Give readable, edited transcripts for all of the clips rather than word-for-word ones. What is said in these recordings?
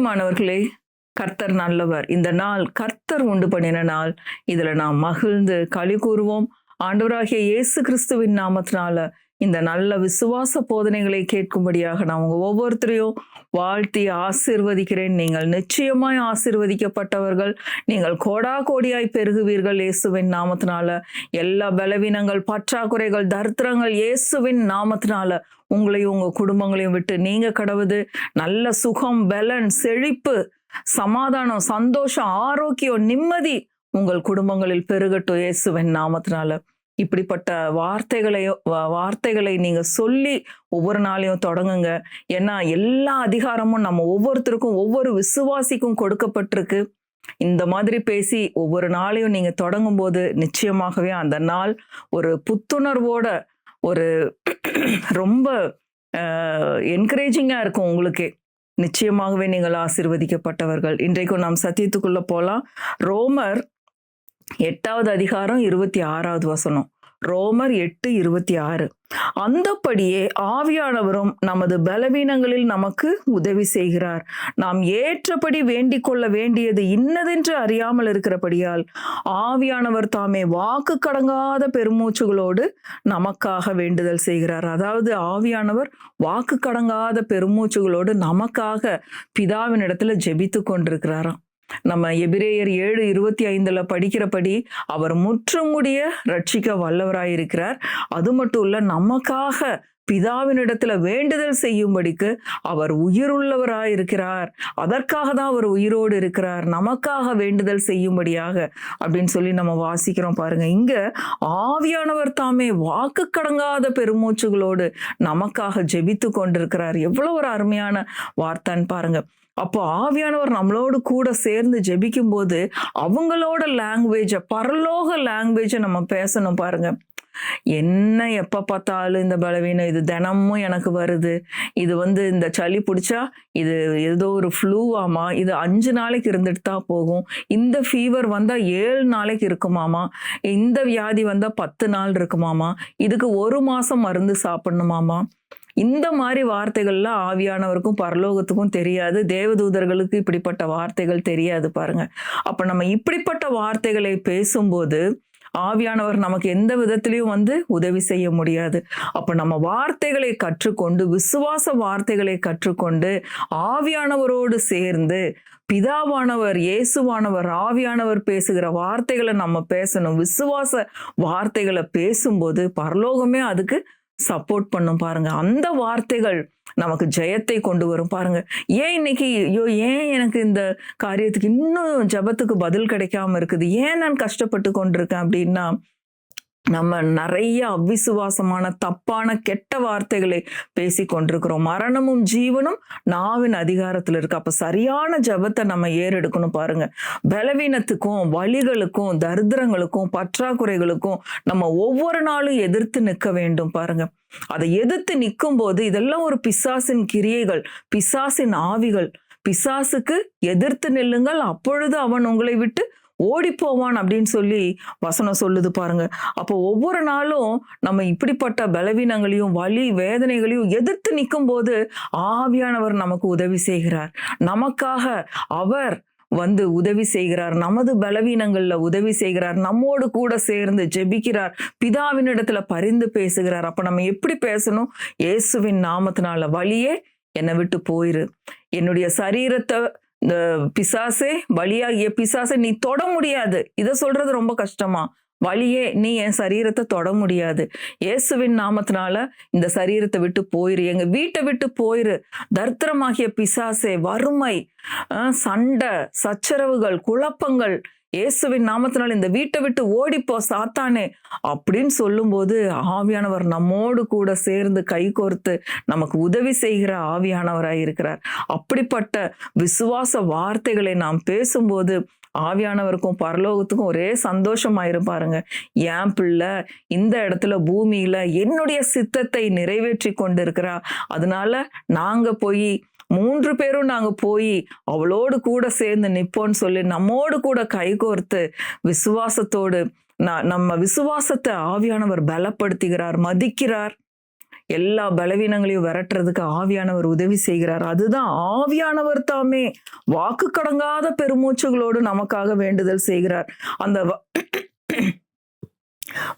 பிரியமானவர்களே, கர்த்தர் நல்லவர். இந்த நாள் கர்த்தர் உண்டு பண்ணின நாள். இதுல நாம் மகிழ்ந்து களி கூறுவோம். ஆண்டவராகிய இயேசு கிறிஸ்துவின் நாமத்தினால இந்த நல்ல விசுவாச போதனைகளை கேட்கும்படியாக நான் உங்க ஒவ்வொருத்தரையும் வாழ்த்தி ஆசீர்வதிக்கிறேன். நீங்கள் நிச்சயமாய் ஆசீர்வதிக்கப்பட்டவர்கள். நீங்கள் கோடா கோடியாய் பெருகுவீர்கள் இயேசுவின் நாமத்தினால. எல்லா பலவீனங்கள், பற்றாக்குறைகள், தரித்திரங்கள் இயேசுவின் நாமத்தினால உங்களையும் உங்க குடும்பங்களையும் விட்டு நீங்க கடவுது. நல்ல சுகம், பலன், செழிப்பு, சமாதானம், சந்தோஷம், ஆரோக்கியம், நிம்மதி உங்கள் குடும்பங்களில் பெருகட்டும் இயேசுவின் நாமத்தினால. இப்படிப்பட்ட வார்த்தைகளை நீங்க சொல்லி ஒவ்வொரு நாளையும் தொடங்குங்க. ஏன்னா எல்லா அதிகாரமும் நம்ம ஒவ்வொருத்தருக்கும், ஒவ்வொரு விசுவாசிக்கும் கொடுக்கப்பட்டிருக்கு. இந்த மாதிரி பேசி ஒவ்வொரு நாளையும் நீங்க தொடங்கும் போது நிச்சயமாகவே அந்த நாள் ஒரு புத்துணர்வோட, ஒரு ரொம்ப என்கரேஜிங்கா இருக்கும் உங்களுக்கே. நிச்சயமாகவே நீங்கள் ஆசீர்வதிக்கப்பட்டவர்கள். இன்றைக்கும் நாம் சத்தியத்துக்குள்ள போலாம். ரோமர் 8வது அதிகாரம் 26வது வசனம். ரோமர் 8:26. அந்தப்படியே ஆவியானவரும் நமது பலவீனங்களில் நமக்கு உதவி செய்கிறார். நாம் ஏற்றபடி வேண்டிக் கொள்ள வேண்டியது இன்னதென்று அறியாமல் இருக்கிறபடியால் ஆவியானவர் தாமே வாக்கு கடங்காத பெருமூச்சுகளோடு நமக்காக வேண்டுதல் செய்கிறார். அதாவது ஆவியானவர் வாக்கு கடங்காத பெருமூச்சுகளோடு நமக்காக பிதாவின் இடத்துல ஜெபித்து கொண்டிருக்கிறாராம். நம்ம எபிரேயர் 7:25 படிக்கிறபடி அவர் முற்றுமுடிய ரட்சிக்க வல்லவராயிருக்கிறார். அது மட்டும் இல்ல, நமக்காக பிதாவினிடத்துல வேண்டுதல் செய்யும்படிக்கு அவர் உயிருள்ளவராயிருக்கிறார். அதற்காக தான் அவர் உயிரோடு இருக்கிறார், நமக்காக வேண்டுதல் செய்யும்படியாக அப்படின்னு சொல்லி நம்ம வாசிக்கிறோம். பாருங்க, இங்க ஆவியானவர் தாமே வாக்கு கடங்காத பெருமூச்சுகளோடு நமக்காக ஜெபித்து கொண்டிருக்கிறார். எவ்வளவு ஒரு அருமையான வார்த்தைன்னு பாருங்க. அப்போ ஆவியானவர் நம்மளோடு கூட சேர்ந்து ஜெபிக்கும் போது அவங்களோட லாங்குவேஜ, பரலோக லாங்குவேஜ நம்ம பேசணும். பாருங்க, என்ன எப்ப பார்த்தாலும் இந்த பலவீனம், இது தினமும் எனக்கு வருது, இது இந்த சளி பிடிச்சா இது ஏதோ ஒரு ஃப்ளூவாமா, இது 5 நாளைக்கு இருந்துட்டு தான் போகும், இந்த ஃபீவர் வந்தா 7 நாளைக்கு இருக்குமாமா, இந்த வியாதி வந்தா 10 நாள் இருக்குமாமா, இதுக்கு 1 மாசம் மருந்து சாப்பிடணுமாமா. இந்த மாதிரி வார்த்தைகள்லாம் ஆவியானவருக்கும் பரலோகத்துக்கும் தெரியாது. தேவதூதர்களுக்கு இப்படிப்பட்ட வார்த்தைகள் தெரியாது. பாருங்க, அப்ப நம்ம இப்படிப்பட்ட வார்த்தைகளை பேசும்போது ஆவியானவர் நமக்கு எந்த விதத்திலையும் உதவி செய்ய முடியாது. அப்ப நம்ம வார்த்தைகளை கற்றுக்கொண்டு, விசுவாச வார்த்தைகளை கற்றுக்கொண்டு ஆவியானவரோடு சேர்ந்து பிதாவானவர், இயேசுவானவர், ஆவியானவர் பேசுகிற வார்த்தைகளை நம்ம பேசணும். விசுவாச வார்த்தைகளை பேசும்போது பரலோகமே அதுக்கு சப்போர்ட் பண்ணும். பாருங்க, அந்த வார்த்தைகள் நமக்கு ஜெயத்தை கொண்டு வரும். பாருங்க, ஏன் இன்னைக்கு ஏன் எனக்கு இந்த காரியத்துக்கு இன்னும் ஜெபத்துக்கு பதில் கிடைக்காம இருக்குது, ஏன் நான் கஷ்டப்பட்டு கொண்டிருக்கேன் அப்படின்னா, நம்ம நிறைய அவிசுவாசமான, தப்பான, கெட்ட வார்த்தைகளை பேசி கொண்டிருக்கிறோம். மரணமும் ஜீவனும் நாவின் அதிகாரத்துல இருக்கு. அப்ப சரியான ஜெபத்தை நம்ம ஏறெடுக்கணும். பாருங்க, பலவீனத்துக்கும், வலிகளுக்கும், தரித்திரங்களுக்கும், பற்றாக்குறைகளுக்கும் நம்ம ஒவ்வொரு நாளும் எதிர்த்து நிற்க வேண்டும். பாருங்க, அதை எதிர்த்து நிற்கும் போது இதெல்லாம் ஒரு பிசாசின் கிரியைகள், பிசாசின் ஆவிகள். பிசாசுக்கு எதிர்த்து நில்லுங்கள், அப்பொழுது அவன் உங்களை விட்டு ஓடி போவான் அப்படின்னு சொல்லி வசனம் சொல்லுது. பாருங்க, அப்போ ஒவ்வொரு நாளும் நம்ம இப்படிப்பட்ட பலவீனங்களையும், வலி, வேதனைகளையும் எதிர்த்து நிற்கும் போது ஆவியானவர் நமக்கு உதவி செய்கிறார். நமக்காக அவர் உதவி செய்கிறார். நமது பலவீனங்கள்ல உதவி செய்கிறார். நம்மோடு கூட சேர்ந்து ஜெபிக்கிறார். பிதாவினிடத்துல பரிந்து பேசுகிறார். அப்ப நம்ம எப்படி பேசணும்? இயேசுவின் நாமத்தினால, வலியே என்னை விட்டு போயிரு, என்னுடைய சரீரத்தை இந்த பிசாசே, வலியாகிய பிசாசை நீ தொட முடியாது. இதை சொல்றது ரொம்ப கஷ்டமா? வலியே, நீ என் சரீரத்தை தொட முடியாது. இயேசுவின் நாமத்தினால இந்த சரீரத்தை விட்டு போயிரு, எங்க வீட்டை விட்டு போயிரு. தரித்திரமாகிய பிசாசே, வறுமை, சண்டை, சச்சரவுகள், குழப்பங்கள், இயேசுவின் நாமத்தினால் இந்த வீட்டை விட்டு ஓடிப்போ சாத்தானே அப்படின்னு சொல்லும்போது ஆவியானவர் நம்மோடு கூட சேர்ந்து கை கோர்த்து நமக்கு உதவி செய்கிற ஆவியானவராய் இருக்கிறார். அப்படிப்பட்ட விசுவாச வார்த்தைகளை நாம் பேசும்போது ஆவியானவருக்கும் பரலோகத்துக்கும் ஒரே சந்தோஷமாயிரும். பாருங்க, என் பிள்ளை இந்த இடத்துல பூமியில என்னுடைய சித்தத்தை நிறைவேற்றி கொண்டிருக்கிறா, அதனால நாங்க போய் 3 பேரும் நாங்க போய் அவளோடு கூட சேர்ந்து நிப்போன்னு சொல்லி நம்மோடு கூட கைகோர்த்து விசுவாசத்தோடு நம்ம விசுவாசத்தை ஆவியானவர் பலப்படுத்துகிறார், மதிக்கிறார். எல்லா பலவீனங்களையும் விரட்டுறதுக்கு ஆவியானவர் உதவி செய்கிறார். அதுதான் ஆவியானவர் தாமே வாக்கு கடங்காத பெருமூச்சுகளோடு நமக்காக வேண்டுதல் செய்கிறார். அந்த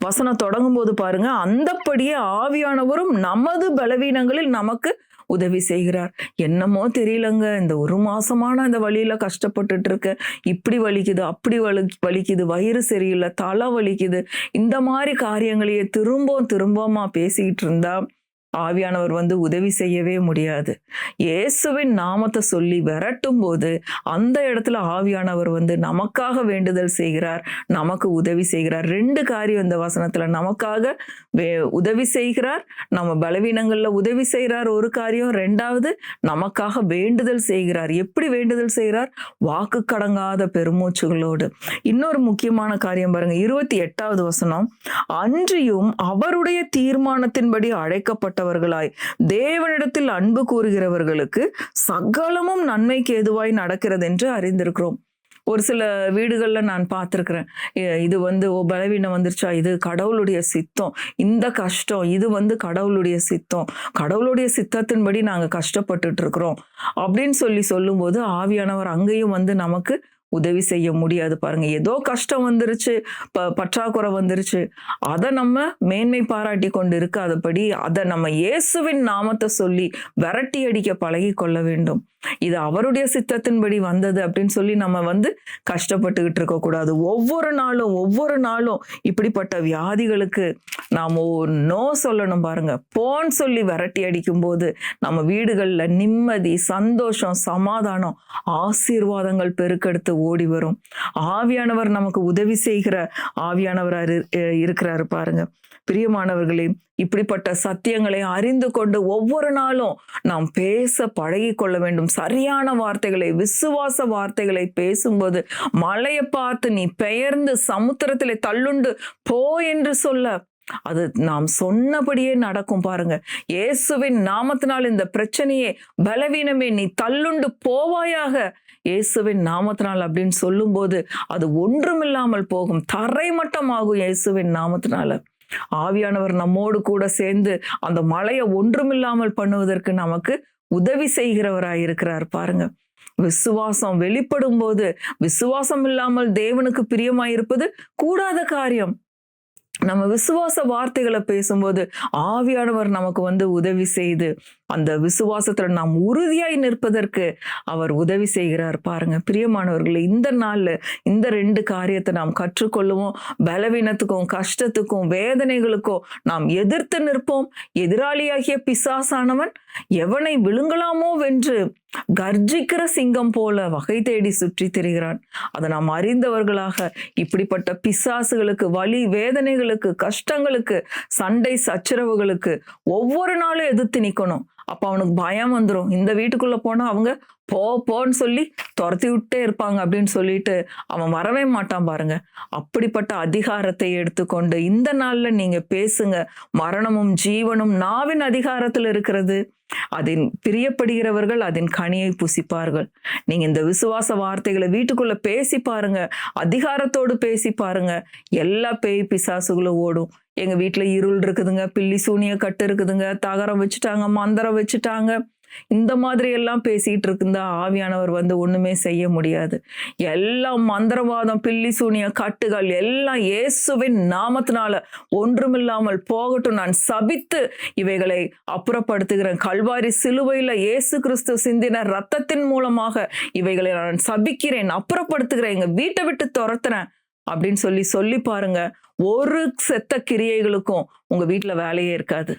வசனம் தொடங்கும் போது பாருங்க, அந்தப்படியே ஆவியானவரும் நமது பலவீனங்களில் நமக்கு உதவி செய்கிறார். என்னமோ தெரியலங்க, இந்த 1 மாசமான இந்த வழியில கஷ்டப்பட்டுட்டு இருக்க, இப்படி வலிக்குது, அப்படி வலிக்குது, வயிறு சரியில்லை, தலை வலிக்குது, இந்த மாதிரி காரியங்களையே திரும்பமா பேசிக்கிட்டு இருந்தா ஆவியானவர் உதவி செய்யவே முடியாது. இயேசுவின் நாமத்தை சொல்லி விரட்டும் போது அந்த இடத்துல ஆவியானவர் நமக்காக வேண்டுதல் செய்கிறார், நமக்கு உதவி செய்கிறார். 2 காரியம் இந்த வசனத்துல. நமக்காக உதவி செய்கிறார், நம்ம பலவீனங்கள்ல உதவி செய்கிறார் ஒரு காரியம். 2வது நமக்காக வேண்டுதல் செய்கிறார். எப்படி வேண்டுதல் செய்கிறார்? வாக்கு கடங்காத பெருமூச்சுகளோடு. இன்னொரு முக்கியமான காரியம் பாருங்க, 28வது வசனம். அன்றியும் அவருடைய தீர்மானத்தின்படி அழைக்கப்பட்ட தேவனிடத்தில் அன்பு கூறுகிறவர்களுக்கு சகலமும் நன்மைக்கு ஏதுவாய் நடக்கிறது என்று அறிந்திருக்கிறோம். ஒரு சில வீடுகள்ல நான் பார்த்திருக்கிறேன், இது பலவீனம் வந்துருச்சா, இது கடவுளுடைய சித்தம், இந்த கஷ்டம் இது கடவுளுடைய சித்தம், கடவுளுடைய சித்தத்தின்படி நாங்க கஷ்டப்பட்டுட்டு இருக்கிறோம் அப்படின்னு சொல்லும்போது ஆவியானவர் அங்கேயும் நமக்கு உதவி செய்ய முடியாது. பாருங்க, ஏதோ கஷ்டம் வந்துருச்சு, பற்றாக்குறை வந்துருச்சு, அதை நம்ம மேன்மை பாராட்டி கொண்டு இருக்காதபடி அதை நம்ம இயேசுவின் நாமத்தை சொல்லி விரட்டி அடிக்க பழகி கொள்ள வேண்டும். இது அவருடைய சித்தத்தின்படி வந்தது அப்படின்னு சொல்லி நம்ம கஷ்டப்பட்டுக்கிட்டு இருக்க கூடாது. ஒவ்வொரு நாளும் இப்படிப்பட்ட வியாதிகளுக்கு நாம நோ சொல்லணும். பாருங்க, போன்னு சொல்லி விரட்டி அடிக்கும் போது நம்ம வீடுகள்ல நிம்மதி, சந்தோஷம், சமாதானம், ஆசீர்வாதங்கள் பெருக்கெடுத்து ஓடி வரும். ஆவியானவர் நமக்கு உதவி செய்கிற ஆவியானவர் இருக்கிறாரு. பாருங்க பிரியமானவர்களே, இப்படிப்பட்ட சத்தியங்களை அறிந்து கொண்டு ஒவ்வொரு நாளும் நாம் பேச பழகி கொள்ள வேண்டும். சரியான வார்த்தைகளை, விசுவாச வார்த்தைகளை பேசும்போது மழையை பார்த்து நீ பெயர்ந்து சமுத்திரத்திலே தள்ளுண்டு போ என்று சொல்ல அது நாம் சொன்னபடியே நடக்கும். பாருங்க, இயேசுவின் நாமத்தினால் இந்த பிரச்சனையே, பலவீனமே, நீ தள்ளுண்டு போவாயாக இயேசுவின் நாமத்தினால் அப்படின்னு சொல்லும் போது அது ஒன்றுமில்லாமல் போகும், தரைமட்டமாகும். இயேசுவின் நாமத்தினால ஆவியானவர் நம்மோடு கூட சேர்ந்து அந்த மலையை ஒன்றுமில்லாமல் பண்ணுவதற்கு நமக்கு உதவி செய்கிறவராயிருக்கிறார். பாருங்க, விசுவாசம் வெளிப்படும் போது, விசுவாசம் இல்லாமல் தேவனுக்கு பிரியமாயிருப்பது கூடாத காரியம். நம்ம விசுவாச வார்த்தைகளை பேசும்போது ஆவியானவர் நமக்கு உதவி செய்து அந்த விசுவாசத்துல நாம் உறுதியாய் நிற்பதற்கு அவர் உதவி செய்கிறார். பாருங்க பிரியமானவர்களே, இந்த நாள்ல இந்த 2 காரியத்தை நாம் கற்றுக்கொள்ளுவோம். பலவீனத்துக்கும், கஷ்டத்துக்கும், வேதனைகளுக்கும் நாம் எதிர்த்து நிற்போம். எதிராளியாகிய பிசாசானவன் எவனை விழுங்கலாமோ வென்று கர்ஜிக்கிற சிங்கம் போல வகை தேடி சுற்றி திரிகிறான். அதை நாம் அறிந்தவர்களாக இப்படிப்பட்ட பிசாசுகளுக்கு, வலி வேதனைகளுக்கு, கஷ்டங்களுக்கு, சண்டை சச்சரவுகளுக்கு ஒவ்வொரு நாளும் எதிர்த்து நிக்கணும். அப்ப அவனுக்கு பயம் வந்துடும். இந்த வீட்டுக்குள்ள போனா அவங்க போன்னு சொல்லி துரத்தி விட்டே இருப்பாங்க அப்படின்னு சொல்லிட்டு அவன் வரவே மாட்டான். பாருங்க, அப்படிப்பட்ட அதிகாரத்தை எடுத்துக்கொண்டு இந்த நாள்ல நீங்க பேசுங்க. மரணமும் ஜீவனும் நாவின் அதிகாரத்தில் இருக்கிறது. அதன் பிரியப்படுகிறவர்கள் அதன் கனியை புசிப்பார்கள். நீங்க இந்த விசுவாச வார்த்தைகளை வீட்டுக்குள்ள பேசி பாருங்க, அதிகாரத்தோடு பேசி பாருங்க, எல்லா பேய் பிசாசுகளும் ஓடும். எங்க வீட்டுல இருள் இருக்குதுங்க, பில்லி சூனிய கட்டு இருக்குதுங்க, தகரம் வச்சுட்டாங்க, மந்திரம் வச்சுட்டாங்க, இந்த மாதிரி எல்லாம் பேசிட்டு இருக்குந்தா ஆவியானவர் ஒண்ணுமே செய்ய முடியாது. எல்லாம் மந்திரவாதம், பில்லி சூனிய கட்டுகள் எல்லாம் இயேசுவின் நாமத்தினால ஒன்றுமில்லாமல் போகட்டும். நான் சபித்து இவைகளை அப்புறப்படுத்துகிறேன். கல்வாரி சிலுவையில இயேசு கிறிஸ்து சிந்தின ரத்தத்தின் மூலமாக இவைகளை நான் சபிக்கிறேன், அப்புறப்படுத்துகிறேன், எங்க வீட்டை விட்டு துரத்துறேன் அப்படின்னு சொல்லி பாருங்க. ஒரு செத்த கிரியைகளுக்கும் உங்க வீட்டுல வேலையே இருக்காது.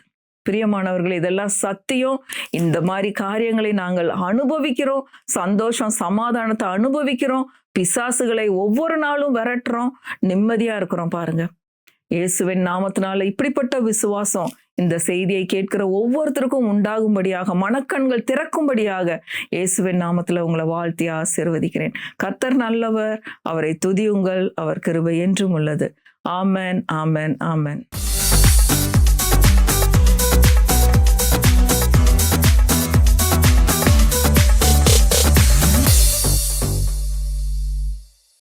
பிரியமானவர்களே, இதெல்லாம் சத்தியம். இந்த மாதிரி காரியங்களை நாங்கள் அனுபவிக்கிறோம். சந்தோஷம், சமாதானத்தை அனுபவிக்கிறோம். பிசாசுகளை ஒவ்வொரு நாளும் விரட்டுறோம், நிம்மதியா இருக்கிறோம். பாருங்க, இயேசுவின் நாமத்தினால இப்படிப்பட்ட விசுவாசம் இந்த செய்தியை கேட்கிற ஒவ்வொருத்தருக்கும் உண்டாகும்படியாக, மனக்கண்கள் திறக்கும்படியாக இயேசுவின் நாமத்துல உங்களை வாழ்த்தி ஆசீர்வதிக்கிறேன். கர்த்தர் நல்லவர், அவரை துதியுங்கள், அவர் கிருபை என்றும் உள்ளது. ஆமென், ஆமென், ஆமென்.